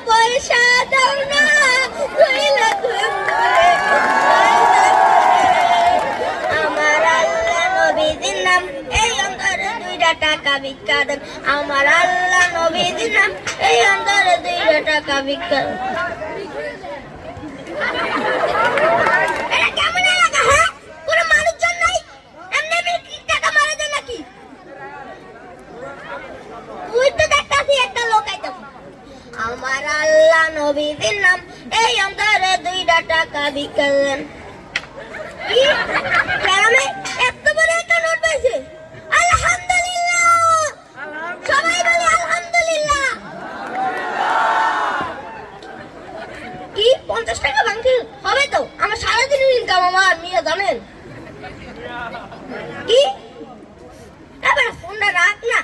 পয়সা দাও না আমার আল্লাহ নবীজির নাম এই অন্তরে 2টা টাকা ভিক্ষা দেন আমার আল্লাহ নবীজির নাম এই অন্তরে 2টা টাকা ভিক্ষা দেন কেমন এলাকা হ্যাঁ কোনো মানুষজন নাই এমনি টাকা মারা যায় নাকি তুই তো দেখতাছি একটা লোক আইতাছে আমার আল্লাহ নবীজির নাম এই অন্তরে 2টা টাকা ভিক্ষা দেন কি গ্রামে এত বড় একটা নোট পাইছে আলহামদুলিল্লাহ সবাই বলে আলহামদুলিল্লাহ কি 50 টাকা ভাঙতে হবে তো আমার সারাদিনের ইনকাম আমার মিয়া জানেন কি এবার ফোনটা রাখ না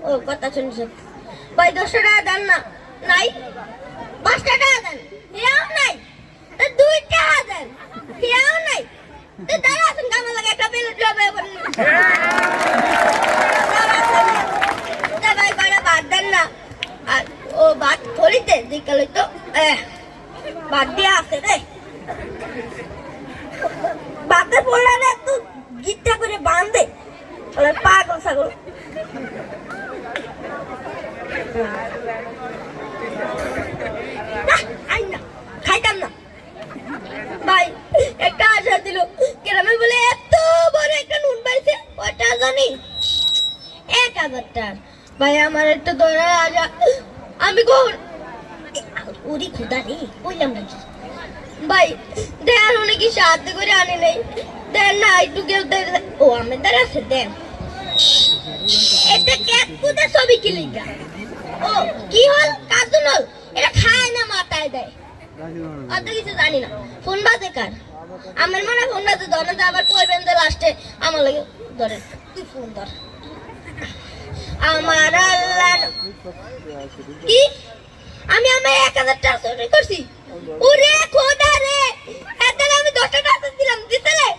ও কথা শুনছ ভাই 10 টাকা দেন না নাই 5 টাকা দেন হেও নাই তো 2 টাকা দেন হেও নাই তো দাঁড়া আছেন কামা লাগে একটা প্লেট যাবে ভাই কয়টা ভাত দেন না আর ও ভাত থলিতে দিকালে তো ভাত দিয়ে আসে রে ভাতের পোড়ালে একটু গিট্টা করে বাঁধে পাগল ছাগল খাইতাম না ভাই একটা আশা দিল গ্রামে বলে এত বড় একটা নুন পাইছে কয়টা জানি 1000 টাকা ভাই আমার একটু দৌড়া আজা আমি কোন ওরি খুদা রে কইলাম নাকি ভাই দেন উনি কি সাহায্য করে আনি নাই দেন না একটু কেউ ও আমাদের আছে দেন এটা কেক কুদে ছবি কি লিখা ও কি হল কাজুন হল এটা খায় না মাথায় দেয় অত কিছু জানি না ফোন বাজে কার আমার মনে ফোন বাজে ধরেন তো আবার কইবেন যে লাস্টে আমার লাগে ধরেন তুই ফোন ধর আমার আল্লাহ কি আমি 1000 টাকা চুরি করছি ওরে খোদা রে এত আমি 10 টাকা দিলাম দিতেলে